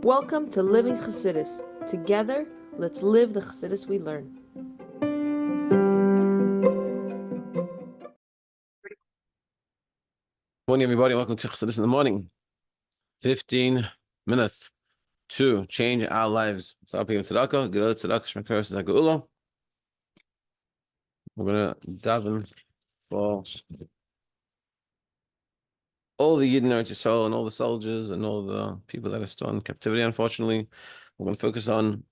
Welcome to Living Chassidus. Together, let's live the Chassidus we learn. Morning, everybody. Welcome to Chassidus in the morning. 15 minutes to change our lives. Start picking tzedakah. Gedol tzedakah. Shmekaros zagula. We're gonna daven for all the yidden Eretz Yisroel and all the soldiers and all the people that are still in captivity. Unfortunately, we're gonna focus on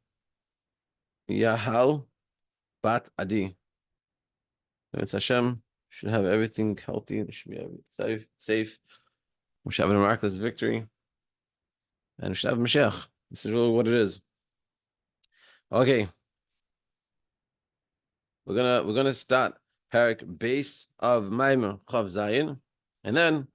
Yahal bat Adi. It's Hashem should have everything healthy and should be safe. We should have a miraculous victory, and we should have Mashiach. This is really what it is. Okay, we're gonna start parak base of Maamer Chav Zayin, and then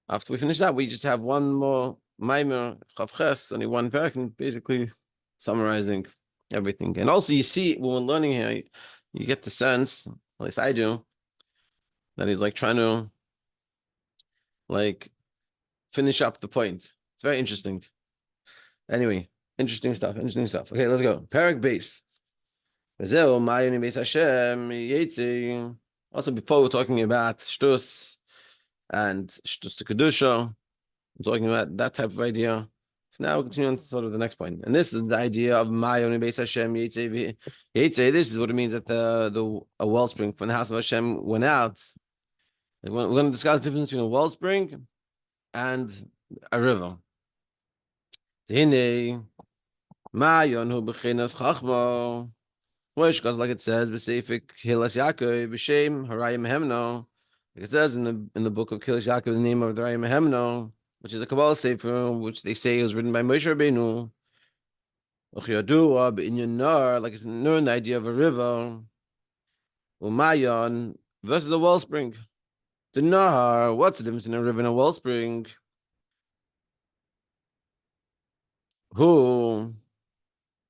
after we finish that, we just have one more Maamer Chav Ches, only one parak, and basically summarizing everything. And also, you see when we're learning here, you get the sense, at least I do, that he's like trying to like finish up the point. It's very interesting. Anyway, interesting stuff. Okay, let's go. Parak base. Also, before we're talking about shtus and shtus to kedusha, we're talking about that type of idea. So now we're continuing to sort of the next point, and this is the idea of Mayon Beis Hashem Yitzei. This is what it means that a wellspring from the house of Hashem went out. We're going to discuss the difference between a wellspring and a river. Mayon hu b'chinas chachma. Because like it says, B'seifik Hilas Yaakov B'Shem Harayim Hemno, like it says in the book of Hilas Yaakov, the name of the Harayim Hemno, which is a Kabbalah sefer, which they say is written by Moshe Rabbeinu. Like it's known the idea of a river. Umayon versus a wellspring. The Nahar, what's the difference in a river and a wellspring? Who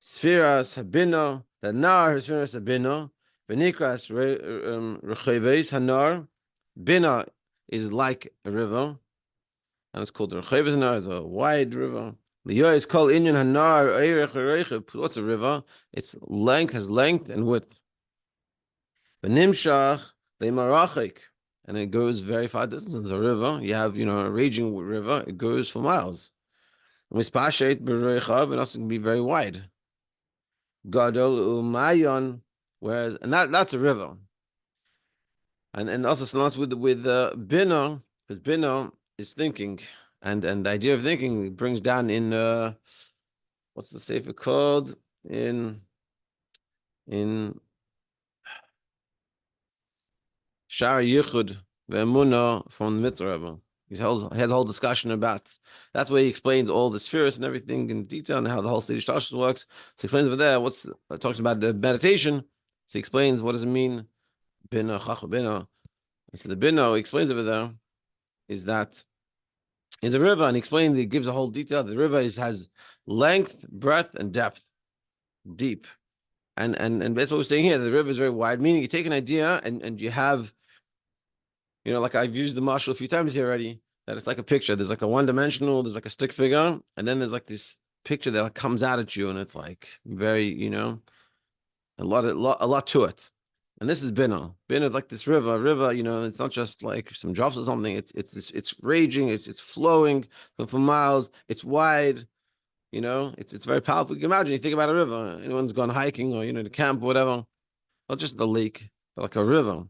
Spheras Habino. The Nar is finished a Bina. Benikras Recheves Hanar. Bina is like a river, and it's called the Recheves Hanar. It's a wide river. The Yoy is called Inyan Hanar. What's a river? Its length has length and width. Benimshach Lemarachik, and it goes very far distance. A river, you have a raging river. It goes for miles. Mispashet Berechav, and also can be very wide. Gadol Umayon, whereas that's a river, and also starts with Bina, because Bina is thinking, and the idea of thinking brings down in what's the sefer called in Shar Yichud Ve'Emunah from Mitzvah. He has a whole discussion about. That's where he explains all the spheres and everything in detail and how the whole Seder Shtashus works. So he explains over there talks about the meditation. So he explains what does it mean, bina chach bina. And so the bina he explains over there is that is a river, and he gives a whole detail. The river has length, breadth, and depth, deep, and that's what we're saying here. The river is very wide, meaning you take an idea and you have. Like I've used the mashal a few times here already, that it's like a picture. There's like a one-dimensional, there's like a stick figure, and then there's like this picture that comes out at you, and it's like very, a lot to it. And this is Bina. Bina is like this river. It's not just like some drops or something. It's raging, it's flowing for miles, it's wide, it's very powerful. You can imagine, you think about a river, anyone's gone hiking or to camp or whatever, not just the lake, but like a river.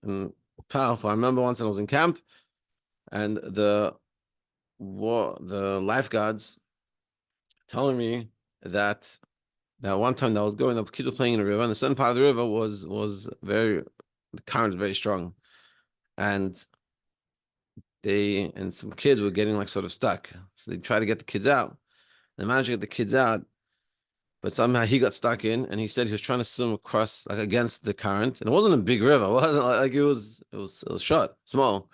And powerful. I remember once I was in camp, and the lifeguards telling me that one time that I was going up, kids were playing in the river, and the southern part of the river was the current was very strong, and some kids were getting like sort of stuck. So they tried to get the kids out. They managed to get the kids out, but somehow he got stuck in, and he said he was trying to swim across like against the current, and it wasn't a big river. It wasn't like it was short, small.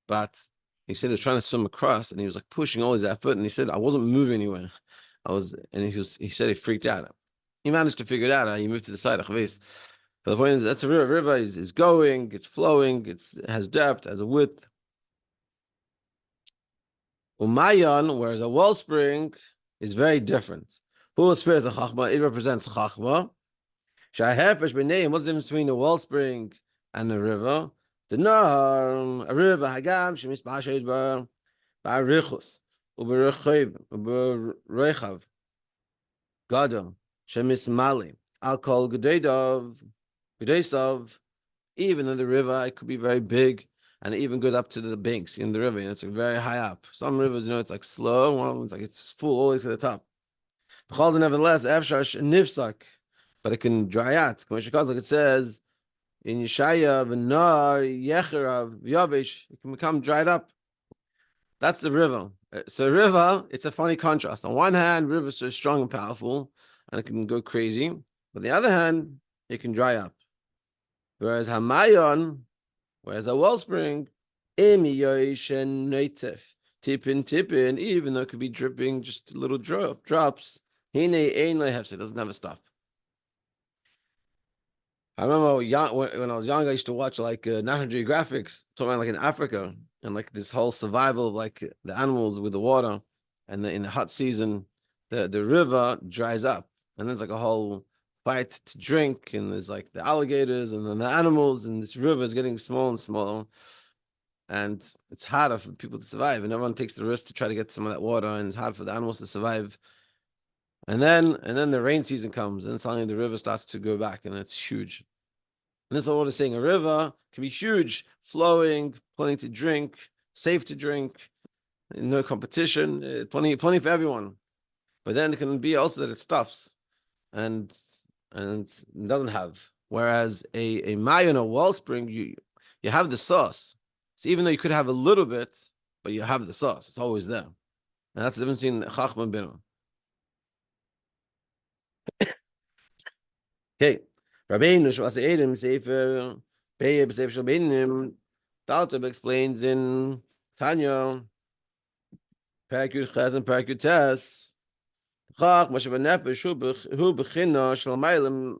But he said he was trying to swim across, and he was like pushing all his effort, and he said I wasn't moving anywhere. He said he freaked out. He managed to figure it out. He moved to the side. But the point is, that's a river. River is going, it's flowing, it has depth, has a width. Umayan, whereas a wellspring is very different. Who is a chachma? It represents chachma. Shahefesh b'neim. What's the difference between a wellspring and a river? The nahar, a river, hagam shemisbashed ba'arichus uberechav gadol shemismali al kol gedeidav. Even in the river, it could be very big, and it even goes up to the banks in the river. It's very high up. Some rivers, it's like slow. One of them, it's like it's full all the way to the top. Nevertheless, nifsak, but it can dry out. Like it says in Yeshaya, v'nar yecherav yavish, it can become dried up. That's the river. So river, it's a funny contrast. On one hand, river is so strong and powerful, and it can go crazy. But on the other hand, it can dry up. Whereas Hamayon, whereas a wellspring, tippin, even though it could be dripping just little drops, it doesn't have a stop. I remember when I was young, I used to watch like National Geographics, talking about like in Africa, and like this whole survival of like the animals with the water, and in the hot season, the river dries up, and there's like a whole fight to drink, and there's like the alligators and then the animals, and this river is getting smaller and smaller, and it's harder for people to survive, and everyone takes the risk to try to get some of that water, and it's hard for the animals to survive. And then the rain season comes, and suddenly the river starts to go back, and it's huge. And this is what I'm saying. A river can be huge, flowing, plenty to drink, safe to drink, no competition, plenty for everyone. But then it can be also that it stops, and it doesn't have. Whereas a mayon or wellspring, you have the sauce. So even though you could have a little bit, but you have the sauce. It's always there. And that's the difference between chachma and bina. Okay. Rabbeinu Shvasa Edom Sefer Peyeb Sefer Shalbenim Taltub explains in Tanya Parak Yud Ches and Parak Yud Tes Chach Moshe B'Nefesh Hu B'China Shalmayim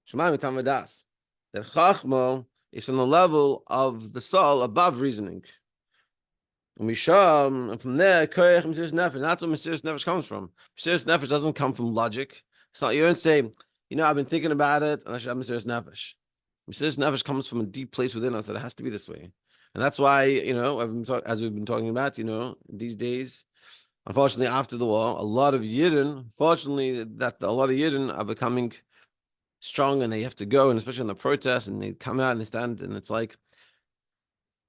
Shemaim Tam V'Das, that Chachma is from the level of the soul above reasoning. And from there, Koyach Mesiras Nefesh. That's what Mesiras Nefesh comes from. Mesiras Nefesh doesn't come from logic. It's not, you don't say, I've been thinking about it, and I should have Mesiras Nefesh. Mesiras Nefesh comes from a deep place within us that it has to be this way. And that's why, as we've been talking about, these days, unfortunately, after the war, a lot of yidden are becoming strong, and they have to go, and especially in the protests, and they come out and they stand, and it's like,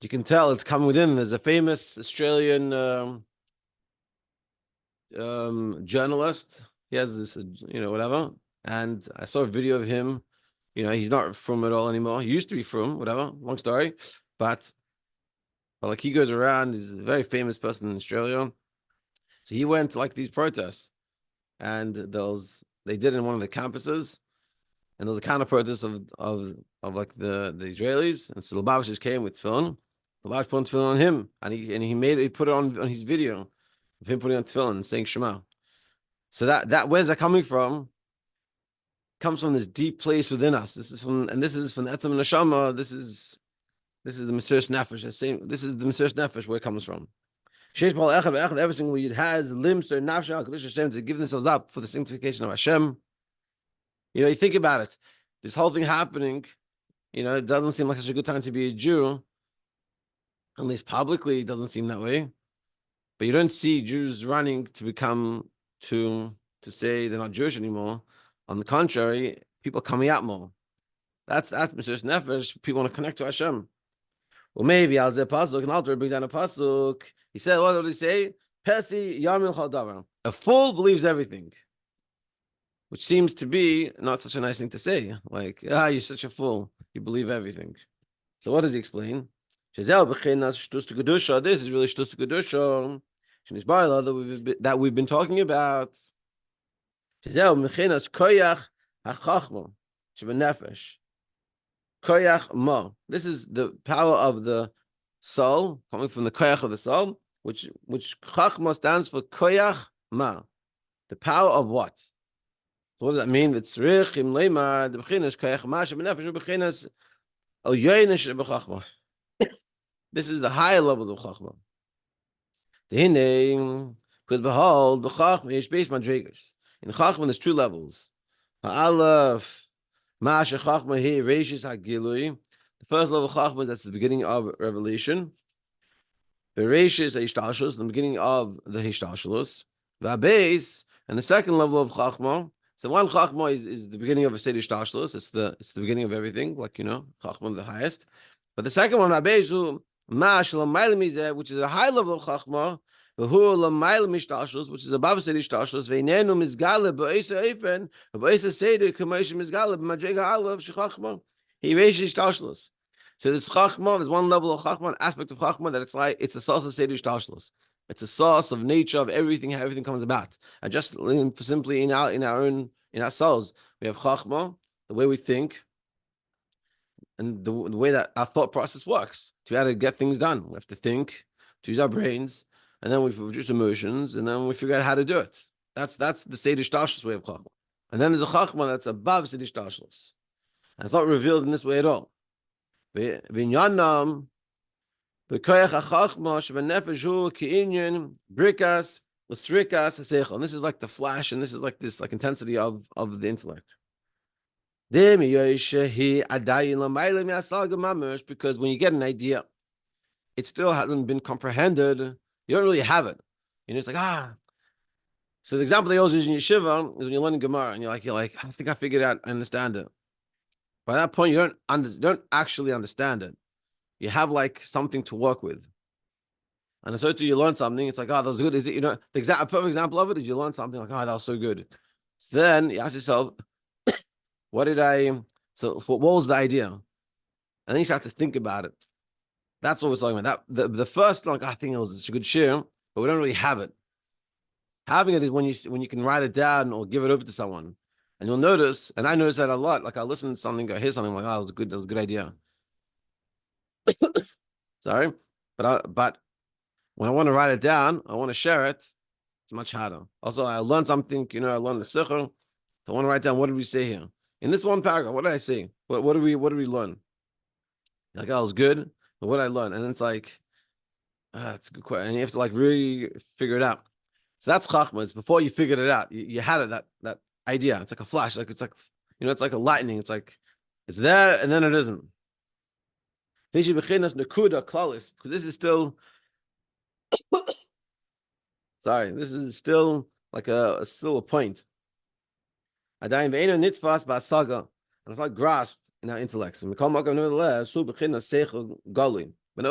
you can tell it's coming within. There's a famous Australian journalist. He has this, whatever. And I saw a video of him. He's not from at all anymore. He used to be from, whatever, long story. But like he goes around, he's a very famous person in Australia. So he went to like these protests, and they did it in one of the campuses, and there was a kind of protest of like the Israelis. And so Lubavitch just came with tefillin. Lubavitch put on tefillin on him, and he put it on his video of him putting on tefillin and saying Shema. So that where's that coming from? Comes from this deep place within us. This is from the Etzem Neshama. This is the Mesiras Nefesh. This is the Mesiras Nefesh where it comes from. Every single yid has limbs or nafsh to give themselves up for the sanctification of Hashem. You think about it. This whole thing happening, it doesn't seem like such a good time to be a Jew. At least publicly, it doesn't seem that way. But you don't see Jews running to say they're not Jewish anymore. On the contrary, people coming out more. That's Mesiras Nefesh. People want to connect to Hashem. Well, maybe Al Zeh Pasuk, and Alter brings down a Pasuk. He said, what did he say? Pesi Yamil Chal Davar. A fool believes everything. Which seems to be not such a nice thing to say. Like, you're such a fool. You believe everything. So what does he explain? This is really Shtus Kedusha. That we've been talking about. This is the power of the soul, coming from the koyach of the soul, which chachma stands for koyach ma. The power of what? So what does that mean? This is the higher levels of chachma. Because behold, the Chachma is based on Madrigas. In Chachma, there's two levels. Ha'alaf, Ma'asher Chachma here, Reishis HaGilui. The first level of Chachma is at the beginning of revelation. The Reishis HaHishtalshelus, the beginning of the Hishtalshelus. V'abeis, and the second level of Chachma. So one Chachma is the beginning of a state Hishtalshelus. It's the beginning of everything, like Chachma the highest. But the second one, V'abeis, which is a high level of Chachma, which is above Seder Ishtalshelus, ve'inenu mizgale b'oisa eifen, b'oisa Seder k'moish mizgale b'madrega alav shechachma. He raises Ishtalshelus. So this Chachma, there's one level of Chachma, an aspect of Chachma that it's the source of Seder Ishtalshelus. It's a source of nature of everything, how everything comes about. And just simply in our souls, we have Chachma, the way we think, and the way that our thought process works to be able to get things done. We have to think, to use our brains, and then we produce emotions, and then we figure out how to do it. That's the Seder Ishtalshelus way of Chachma. And then there's a Chachma that's above Seder Ishtalshelus. And it's not revealed in this way at all. V'inyanam b'koyach ha'chachma shebenefesh hu ki'inyan brikas l'srikas ha'seichel. And this is like the flash, and this is like this intensity of the intellect. Because when you get an idea, it still hasn't been comprehended. You don't really have it. It's like, So the example they always use in yeshiva is when you're learning Gemara and you're like, I think I figured it out, I understand it. By that point, you don't actually understand it. You have like something to work with. And so too, you learn something, it's like, that was good. Is it, a perfect example of it is you learn something like, that was so good. So then you ask yourself, what was the idea? And then you start to think about it. That's what we're talking about. The first, I think it's a good shiur, but we don't really have it. Having it is when you can write it down or give it over to someone. And you'll notice, and I notice that a lot, like I listen to something, I hear something, I'm like, that was a good idea. Sorry. But when I want to write it down, I want to share it, it's much harder. Also, I learned something, I learned the Shiur. I want to write down, what did we say here? In this one paragraph, what did I say? What did we learn? Like, it was good, but what did I learn? And it's like, it's a good question. And you have to really figure it out. So that's Chachma. It's before you figured it out. You had it, that idea. It's like a flash. It's like a lightning. It's like, it's there and then it isn't. Because this is still, sorry, this is still like still a point. And it's not grasped in our intellects. But no,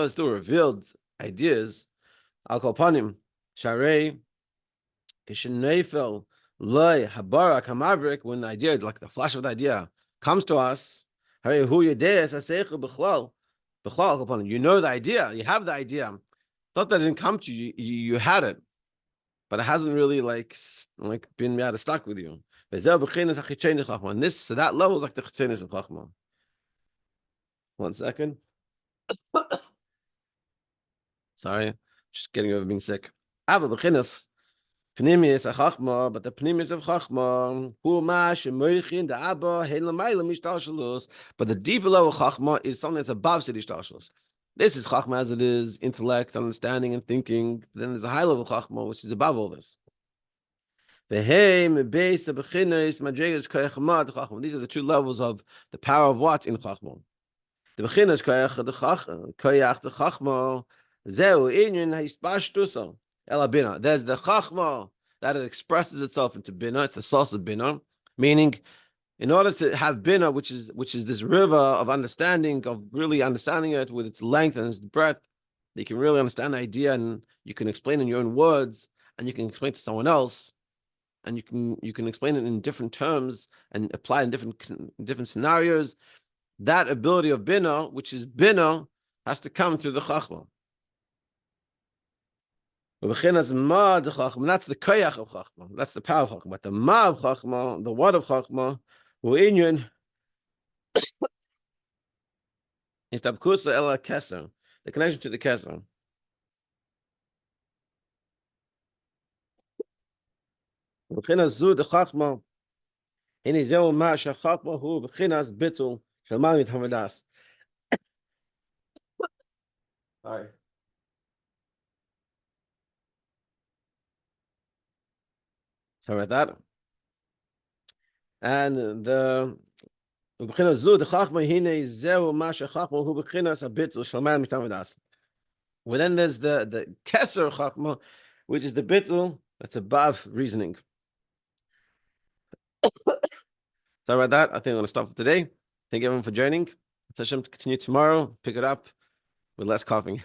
it's still revealed ideas. Al kol panim, sharei, kishnefel, loy, habarak, hamavrik, when the idea, like the flash of the idea, comes to us, you know the idea, you have the idea. Thought that it didn't come to you, you had it, but it hasn't really been stuck with you. And this, so that level is like the chitzenis of Chachma. 1 second. Sorry, just getting over being sick. But the pnimius of Chachma, but the deeper level of Chachma is something that's above Seder Ishtalshelus. This is Chachma as it is, intellect, understanding, and thinking. Then there's a high level of Chachma, which is above all this. These are the two levels of the power of what in Chachma. The beginner's koyach the chachma zeu inyan hispashtusa ela bina. There's the chachma that it expresses itself into bina. It's the source of bina, meaning in order to have bina, which is this river of understanding, of really understanding it with its length and its breadth, you can really understand the idea and you can explain in your own words and you can explain to someone else. And you can explain it in different terms and apply in different scenarios. That ability of bina, which is bina, has to come through the chachma. That's the koyach of chachma. That's the power of chachma. But the ma of chachma, the word of chachma, is tabkusa ela keser, the connection to the keser. Zu the chachma. Ini zeu ma shachachma hu b'chinas bitul shamal mit hamadas. All right. Sorry about that. And the well, then there's the Keser Chachma, which is the bittul that's above reasoning. Sorry about that. I think I'm going to stop for today. Thank you everyone for joining. Hashem to continue tomorrow. Pick it up with less coughing.